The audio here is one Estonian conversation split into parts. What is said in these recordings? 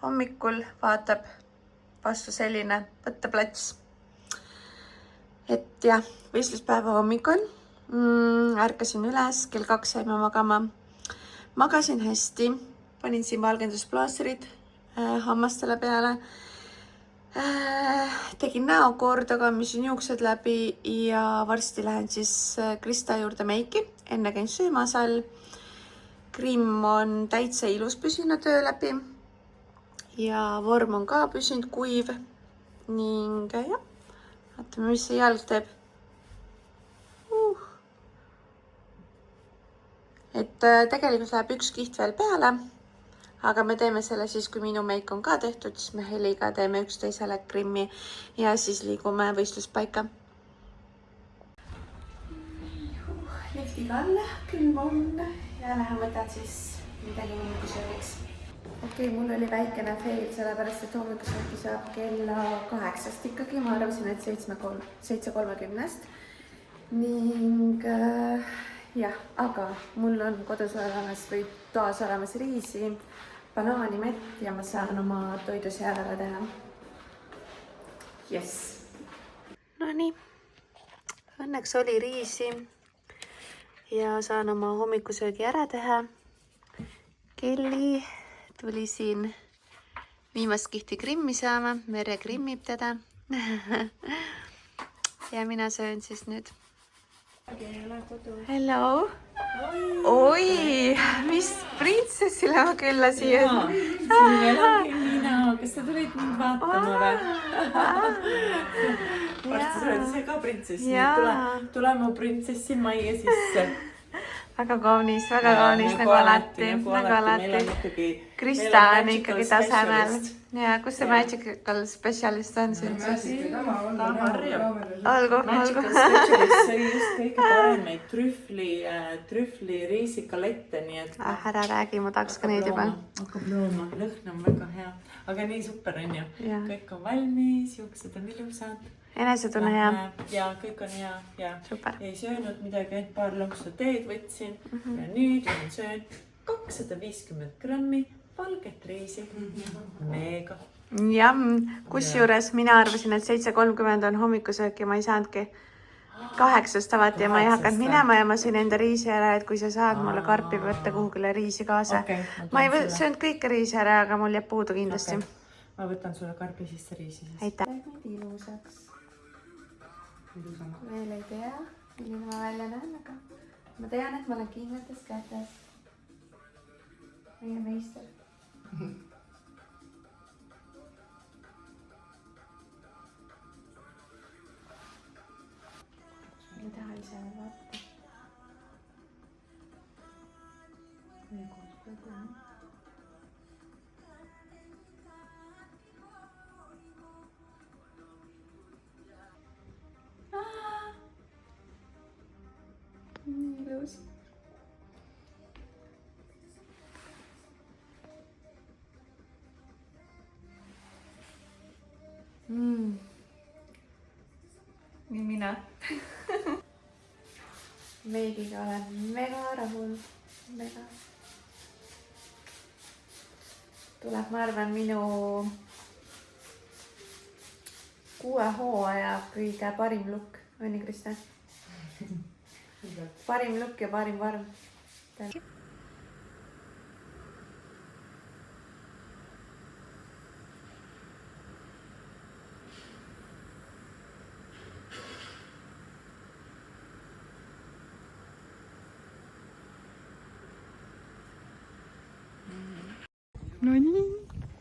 hommikul vaatab vastu selline võtteplats. Et jah, võistluspäeva hommikul ärkasin üles, kell 2 saime magama. Magasin hästi, panin siin valgendusplaastrid hammastele peale. Tegin näo korda, kammisin juuksed läbi ja varsti lähen siis Krista juurde meiki. Enne käin söömas all. Krimm on täitsa ilus püsinud öö läbi ja vorm on ka püsinud kuiv ning jah, vaatame, mis see jalg teeb. Et tegelikult läheb üks kiht veel peale, aga me teeme selle siis, kui minu meik on ka tehtud, siis me Heliga teeme üksteisele krimmi ja siis liigume võistluspaika. Liftiga alla, külm on ja lähen võtan siis midagi hommikusöögiks. Okei, mul oli väikene fail, sellepärast et hommikusöögi saab kella 8 ikkagi, ma arvasin, et 7:30 ning jah, aga mul on kodus olemas või toas olemas riisi, banaani, mett ja ma saan oma toidu seal ära teha. Yes. No nii, õnneks oli riisi ja saan oma hommikusöögi ära teha. Kelly tuli siin viimast kihti krimmi saama, Merje krimmib teda. Ja mina söön siis nüüd. Hello! Oi, mis printsessile ma külla siia? Siin elangi mina, kas sa tulid mind vaatama või? Varsti sa oled ise ka printsess, nii tule mu printsessi majja sisse. Väga kaunis nagu alati. Krista on ikkagi tasemel. Ja kus see Magical Specialist on siin? Ta on Harju. Olgu. Magical Specialist sai just kõige paremaid trühvli riisikalette, nii et... Ära räägi, ma tahaks ka neid juba. Hakkab looma, lõhn on väga hea. Aga nii super on ju. Kõik on valmis, juuksed on ilusad. Enesetunne hea. Ja kõik on hea. Ja super. Ei söönud midagi, paar lonksu teed võtsin. Ja nüüd söön 250 grammi valget riisi. Meega. Jah, kus juures mina arvasin, et 7:30 on hommikusöök ja ma ei saanudki 8 avati ja ma ei hakanud minema ja ma sõin enda riisi ära, et kui sa saad mulle karpi võtta kuhugile riisi kaasa. Ma ei söönud kõike riisi ära, aga mul jääb puudu kindlasti. Ma võtan sulle karpi sisse riisi. Aitäh. Ilusaks. Veel ei tea, milline ma välja näen, aga ma tean, et ma olen kindlates kätes. Meie meister. Ma tahan ise vaata. Ilus. Nii mina. Meigiga olen mega rahul. Mega. Tuleb, ma arvan, minu 6 hooaja kõige parim look. Õnni, Krista? Parim look ja parim varm.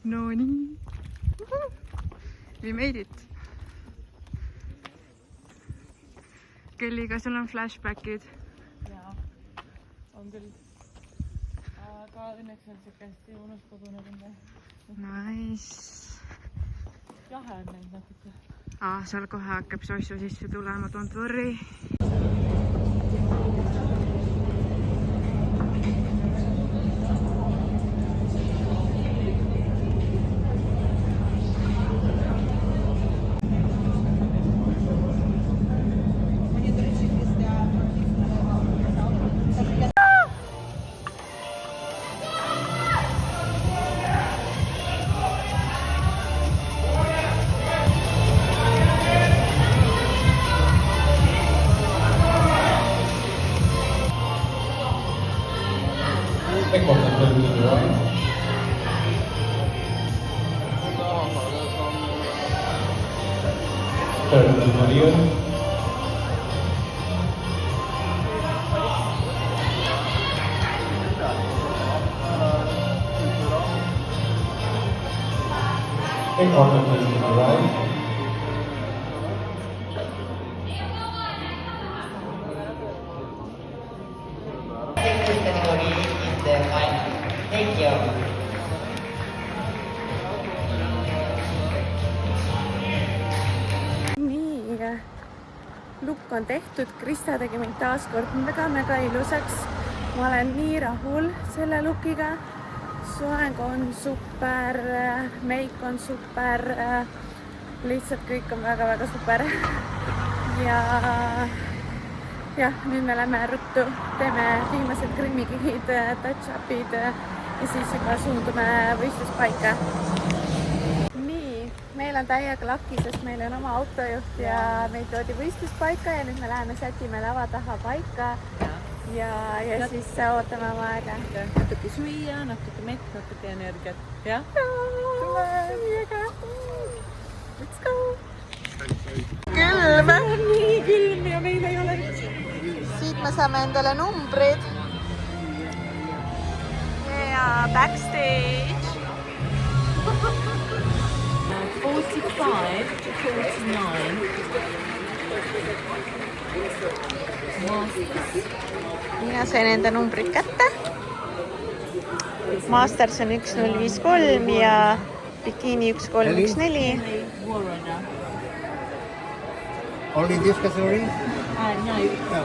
No nii. We made it. Kelliga sul on flashbackid. Jaa, on küll. Aga õnneks on siuke hästi unuskodune tunne. Nice. Jahe on neid natuke. Seal kohe hakkab sossu sisse tulema, don't worry. corner turn to the right. Turn to the rear. A corner turn to the right. Category in the final. Thank you. Nii, lukk on tehtud, Krista tegi mind taas kord väga ilusaks. Ma olen nii rahul selle lukiga. Soeng on super, meik on super, lihtsalt kõik on väga super. Ja nüüd me lähme ruttu, teeme viimased grimmikihid, touch-upid ja siis juba suundume võistluspaika. Nii, meil on täiega laki, sest meil on oma autojuht ja meid toodi võistluspaika ja nüüd me läheme sätime lava taha paika ja siis ootame oma aega. Natuke süüa, natuke mett, natuke energiat. Ja? Nii äge! Let's go! Külm! Nii külm ja meil ei ole. Siit me saame endale numbrid. Ja backstage. 45 to 49. Mina sain enda numbrid kätte. Masters on 1053 ja bikini 1314. Only this category? No.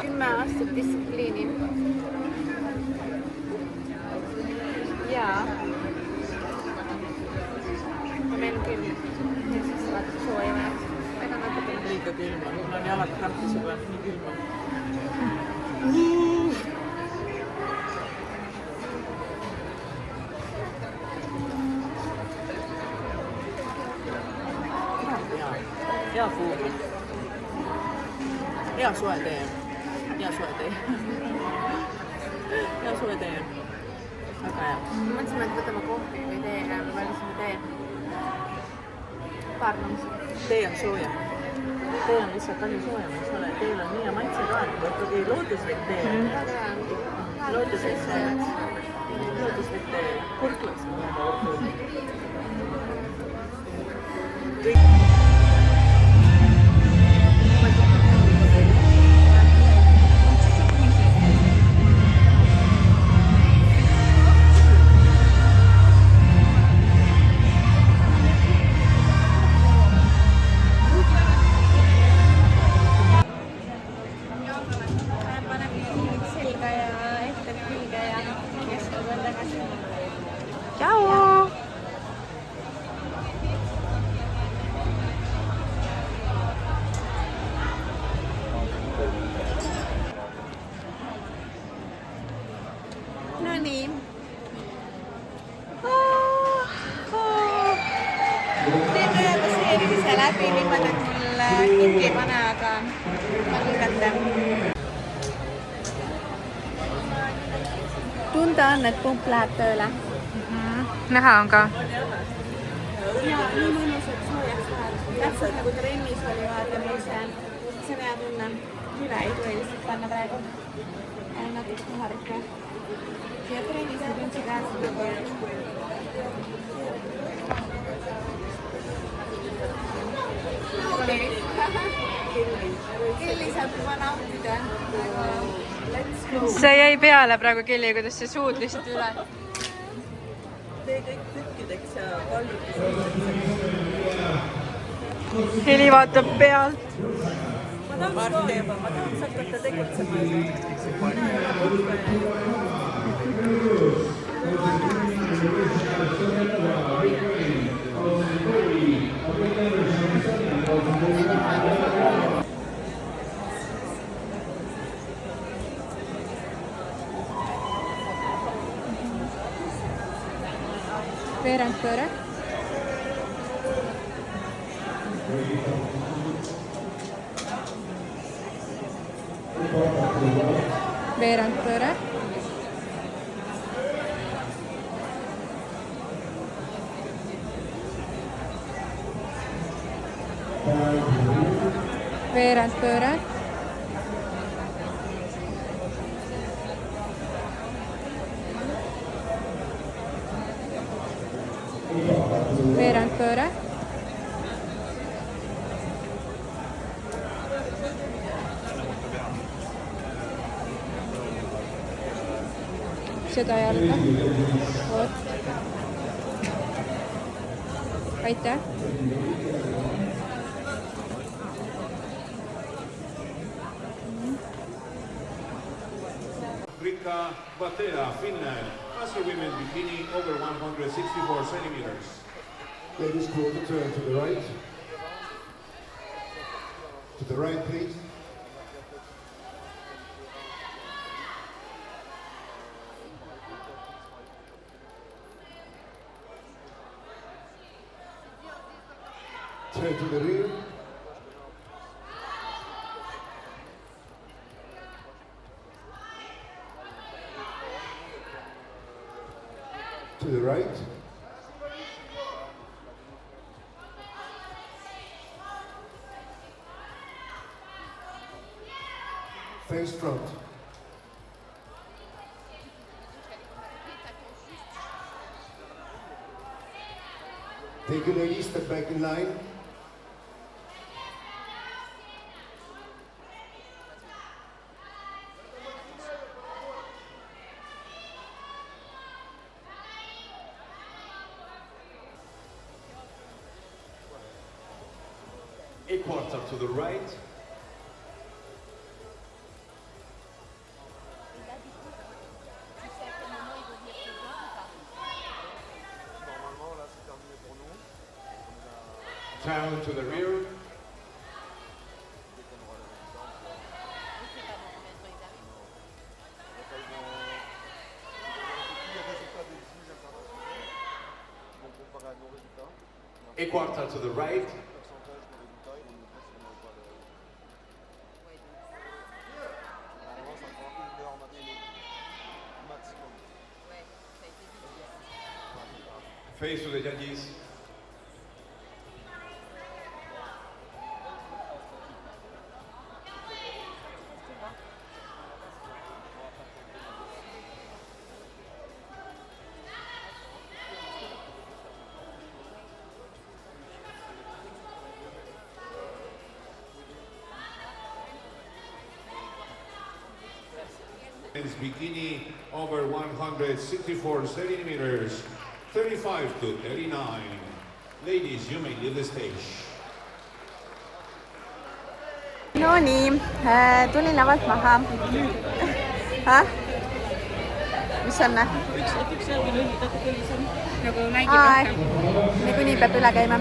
10 aastat distsipliini. Jaa. Meil on külm. Ja siis vaata sooja. Väga natuke. Liiga külm on. Mul on jalad krampis juba. Nii külm on. Hea kuul. Hea soe tee. Hea soe tee. Hea soe tee. Väga hea. Mõtlesime, et võtame kohvi või tee ja me valisime tee. Paar nõus. Tee on soojem. Tee on lihtsalt palju soojem, eks ole. Teel on nii ja maitse ka, et ikkagi lootuslik tee. Lootuslik tee. Lootuslik tee. Kurklaks. Ciao! No niin. Teemme seerimise läbi niimoodi, et mul kingi ei pane, aga ma kuulatan. Tunda on, et pump läheb tööle. Näha on ka. Ja nii mõnus, et soojaks läheb. Täpselt nagu trennis oli vaata meil see on hea tunne. Üle ei tule lihtsalt panna praegu. Natuke koharike. Ja trennis on üldse käes. Kelli saab juba nautida. See jäi peale praegu Kelly, kuidas see suud lihtsalt üle. Tee kõik tükkideks ja kallid. Heli vaatab pealt. Ma tahaks ka juba, ma tahaks hakata tegutsema. Mina ei ole puhka. Veerandpööre. Veerandpööre. veerandpööre . veerandpööre . seda jalga . vot . aitäh . Rika Batera, Finland. Master women bikini over 164 centimeters. Ladies, quarter turn to the right. To the right, please. Turn to the rear. To the right. Face front. Take a lady, step back in line. A quarter to the right. Turn to the rear. A quarter to the right. Face to the judges. Bikini over 164 centimeters, 35 to 39. Ladies, you may leave the stage. no nii , tulin lavalt maha . mis on ? niikuinii peab üle käima .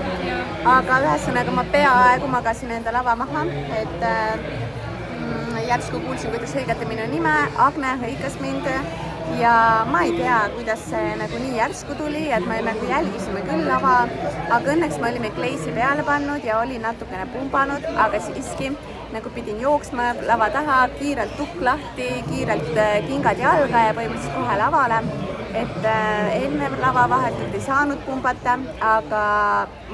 aga ühesõnaga ma peaaegu magasin enda lava maha , et järsku kuulsin, kuidas hõigati minu nime , Agne hõikas mind ja ma ei tea, kuidas see nagu nii järsku tuli, et me nagu jälgisime küll lava, aga õnneks me olime kleisi peale pannud ja olin natukene pumbanud, aga siiski nagu pidin jooksma lava taha, kiirelt tukk lahti, kiirelt kingad jalga ja põhimõtteliselt kohe lavale, et enne lava vahetult ei saanud pumbata, aga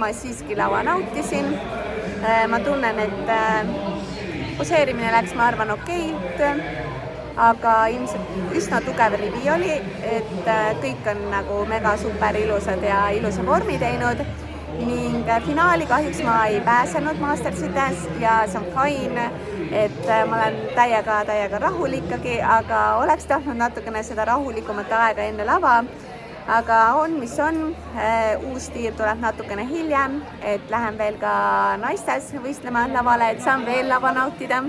ma siiski laua nautisin. Ma tunnen, et poseerimine läks, ma arvan, okeilt, aga ilmselt üsna tugev rivi oli, et kõik on nagu mega super ilusad ja ilusa vormi teinud ning finaali kahjuks ma ei pääsenud Mastersites ja see on fine, et ma olen täiega rahul ikkagi, aga oleks tahtnud natukene seda rahulikumat aega enne lava, aga on, mis on. Uus tiir tuleb natukene hiljem, et lähen veel ka naistes võistlema lavale, et saan veel lava nautida.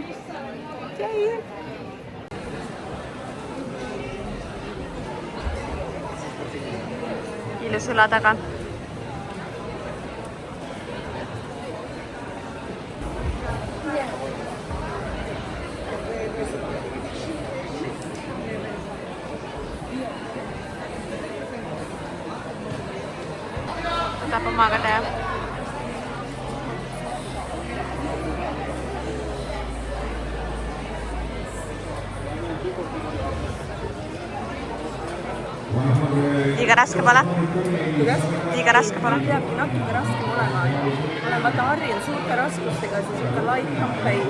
Ilus õla taga. Võtab omaga teha. Liiga raske pole? liiga raske pole? peabki natuke raskem olema. Olen vaata harjunud suurte raskustega, siis ikka light campaign.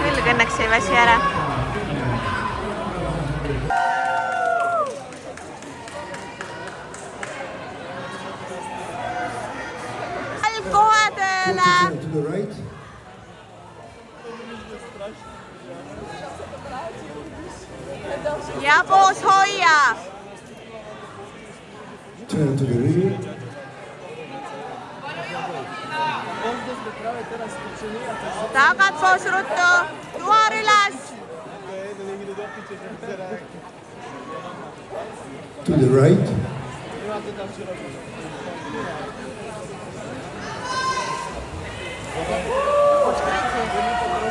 Õlg õnneks ei väsi ära. Kohe tööle! To the right. Ja poos hoia! Turn to the rear. Tagantpoos ruttu! Tuar üles! To the right.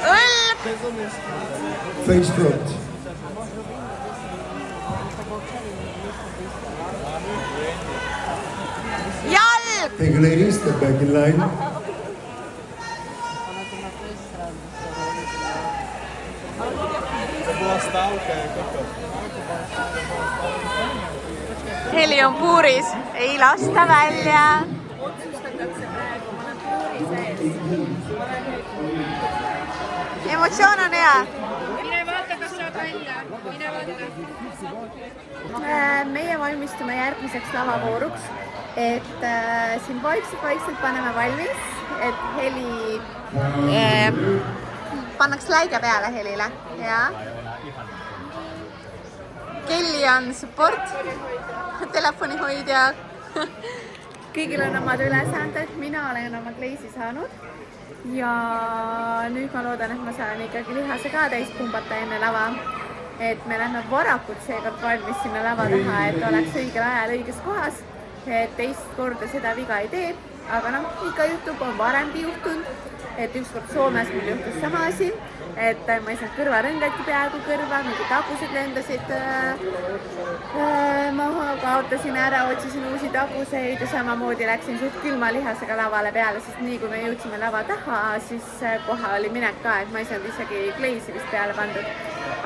Õlg! Face front. Jalg! Thank you, ladies. Step back in line. Heli on puuris, ei lasta välja. Otsustatakse praegu, ma olen puuri sees. Emotsioon on hea. Mine vaata, kas saad välja. Mine vaata. Meie valmistume järgmiseks lavavooruks, et siin vaikselt paneme valmis, et heli pannaks läige peale helile. Ja. Kelly on support, telefonihoidja. Kõigil on omad ülesanded, mina olen oma kleisi saanud ja nüüd ma loodan, et ma saan ikkagi lihase ka täis pumbata enne lava. Et me lähme varakult seekord valmis sinna lava taha, et oleks õigel ajal õiges kohas, et teist korda seda viga ei tee. Aga noh, ikka juhtub, on varemgi juhtunud, et ükskord Soomes mul juhtus sama asi, et ma ei saanud kõrvarõngati peaaegu kõrva, mingi tagused lendasid maha, kaotasin ära, otsisin uusi taguseid ja samamoodi läksin suht külma lihasega lavale peale, sest nii kui me jõudsime lava taha, siis kohe oli minek ka, et ma ei saanud isegi kleisi vist peale pandud.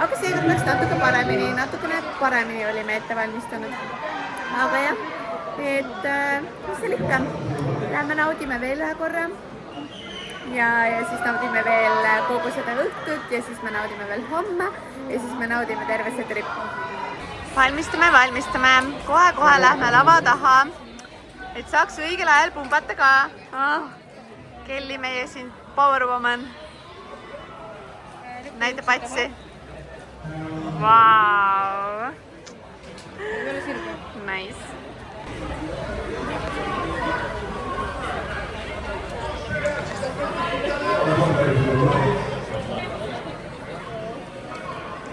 Aga seekord läks natukene paremini olime ette valmistunud. Aga jah, et mis seal ikka, lähme naudime veel ühe korra ja siis naudime veel kogu seda õhtut ja siis me naudime veel homme ja siis me naudime terve see trip. Valmistume, kohe lähme lava taha, et saaks õigel ajal pumbata ka. Kelly meie siin power woman näitab patsi. Wow. Nice.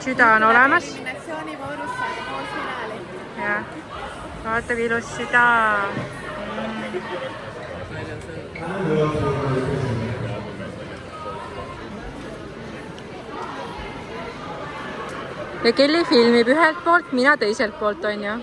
Süda on olemas. Eliminatsioonivoorus saada poolfinaali. Jah, vaata kui ilus süda. Ja Kelly filmib ühelt poolt, mina teiselt poolt, on ju.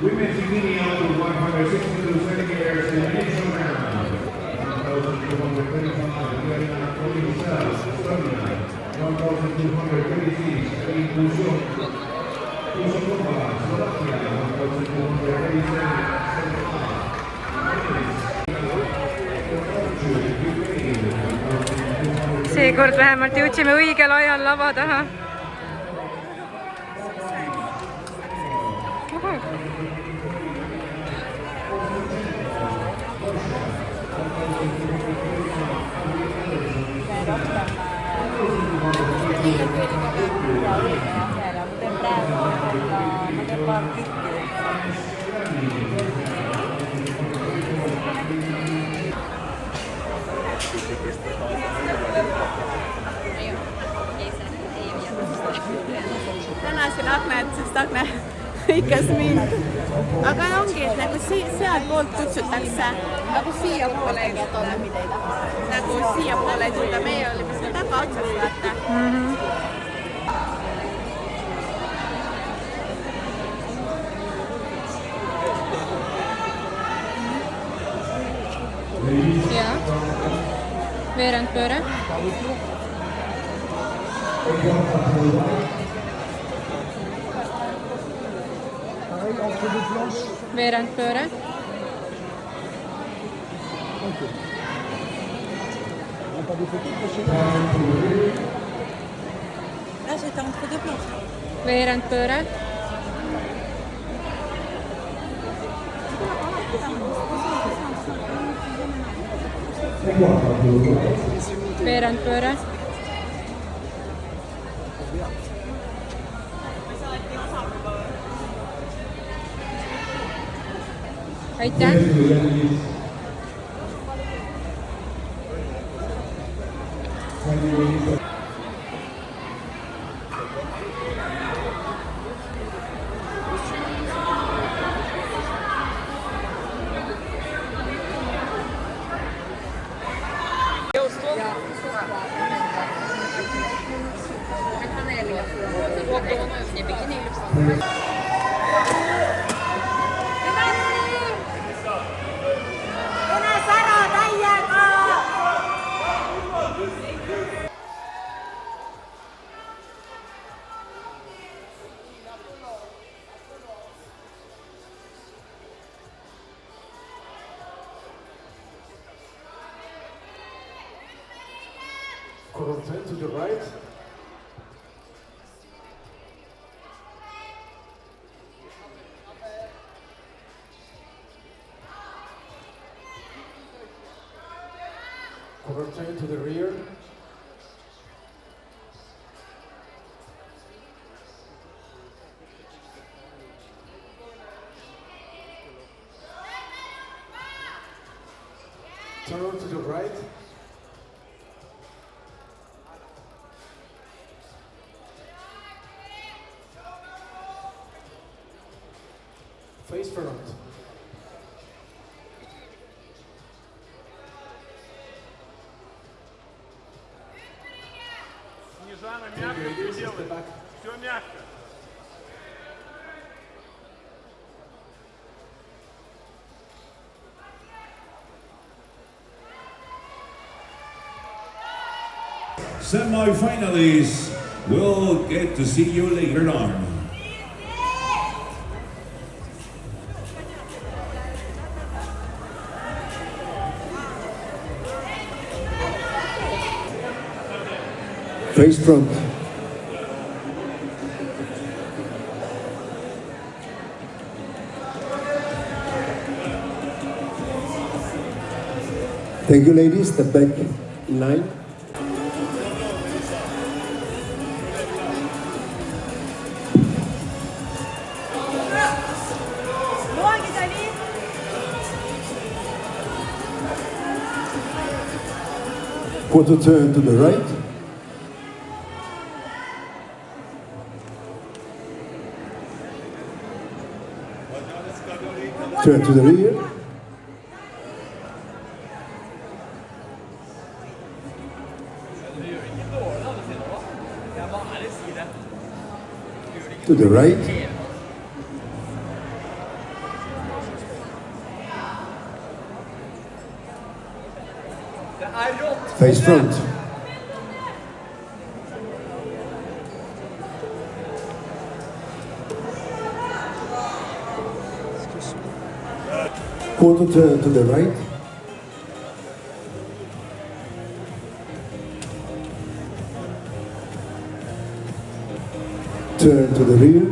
Women's bikini out to 162 centimeters in the initial round. 1,235, Diana Olivicel, Estonia. 1,236, Inclusión. Kusokova, Slovakia. 1,237, Seekord vähemalt jõudsime õigel ajal lava taha. Tänasin Agnet, sest Agne lõikas mind. aga ongi, et nagu sealtpoolt kutsutakse nagu siiapoole, nagu siiapoole, et mida meie olime seda tagaotsas, vaata. ja veerandpööre. Veerandpööre. Veerandpööre. Veerandpööre. Aitäh. Turn to the right. Turn to the rear. Turn to the right. Face front. Снежана, мягко все делает. Все мягко. Semi-finalists will get to see you later on. Face front. Thank you, ladies. Step back in line. Quarter turn to the right. Turn to the rear. To the right. Face front. Quarter turn to the right. Turn to the rear.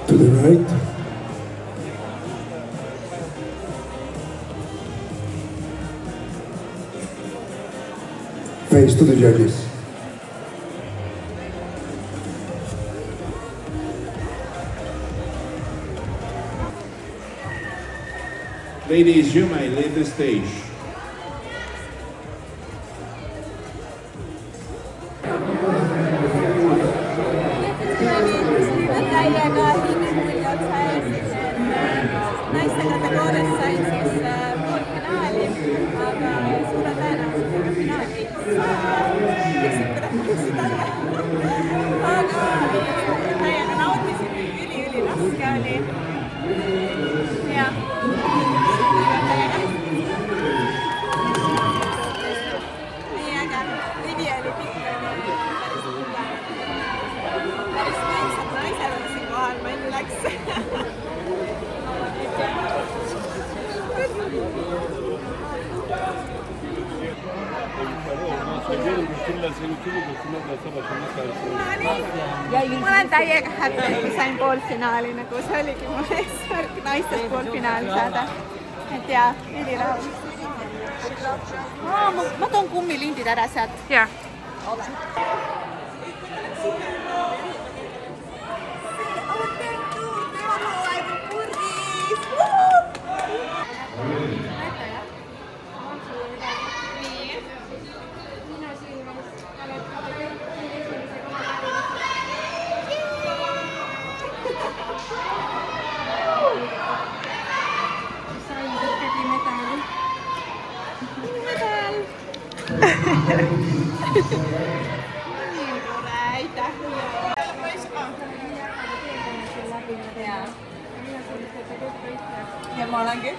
To the right. Face to the judges. Ladies, you may leave the stage. ma olen täiega häbi, kui sain poolfinaali, nagu see oligi mu eesmärk naistes poolfinaali saada. Et jaa, ülirahul. Ma toon kummilindid ära sealt. Jaa. Ja ma olengi.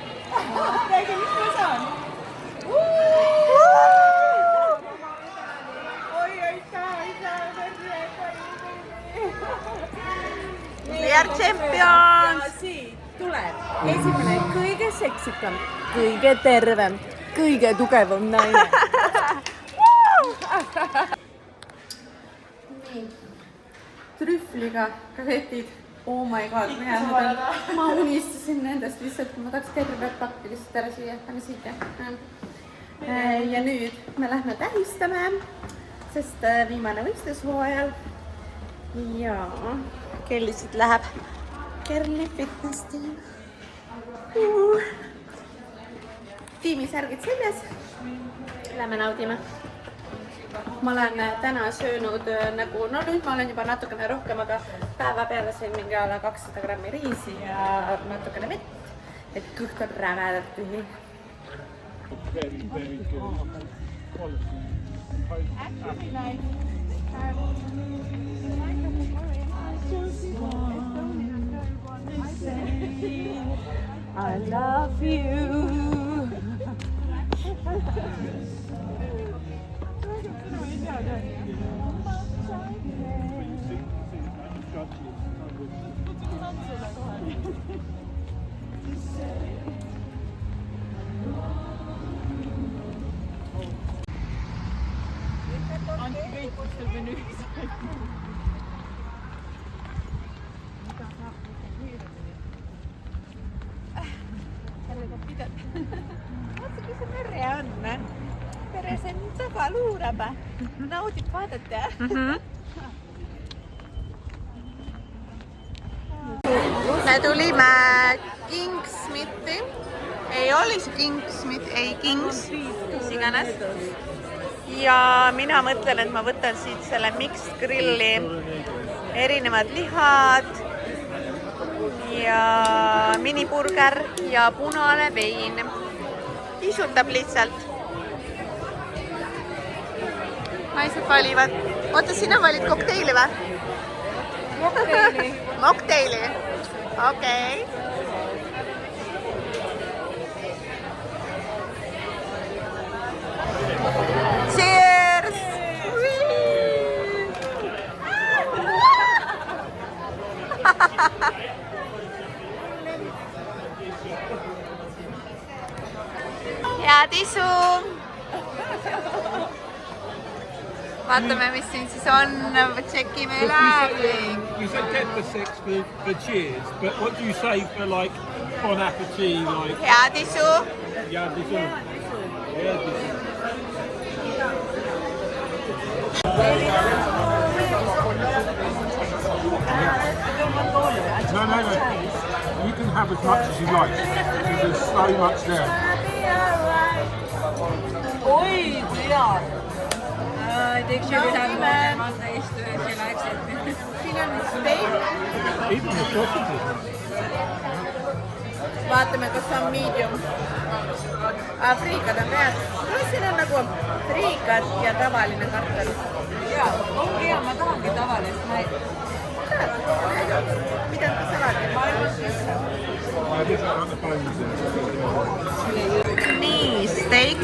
Räägi, mis ma saan? Oi, We are champions! Siit tuleb esimene kõige seksikam, kõige tervem, kõige tugevam naine. Nii, trühvliga krevetid. Oh my god, ma unistasin nendest lihtsalt, ma tahaks terve pakki lihtsalt ära süüa, pane siit ja nüüd me lähme tähistame, sest viimane võistlushooajal ja kell lihtsalt läheb Kerli Fitness Team. Tiimisärgid seljas, lähme naudime. Ma olen täna söönud nagu, no nüüd ma olen juba natukene rohkem, aga päeva peale sõin mingi ala 200 grammi riisi ja natukene vett, et kõht on rävedalt tühi. Very, very good quality. Actually, like, I love you. Vaata, kui see merre on. Pere sen taga luurab. Naudib vaadata. Me tulime Kingsmithi. Ei oli see Kingsmith, ei Kings, mis iganes. Ja mina mõtlen, et ma võtan siit selle mixed grilli, erinevad lihad ja miniburger ja punane vein. Isutab lihtsalt. Naised valivad. Oota, sina valid kokteili või? Mokteili. Mokteili. Okei. Cheers! Head isu! Vaatame, mis siin siis on, tšekime läbi. You said get the six for cheers, but what do you say for like bon appetit, like? Head isu! Yeah, this one. Yeah, this one. No. You can have as much as you like. There's so much there. Oi, tead. Teeks juurde saada vaata istu ja see läksid. Siin on steak. Even the sausages. Vaatame, kas on medium. Friikad on head. No siin on nagu friikad ja tavaline kartel. Jaa, ongi hea, ma tahangi tavalist. Mida on ka salati? Nii, steak.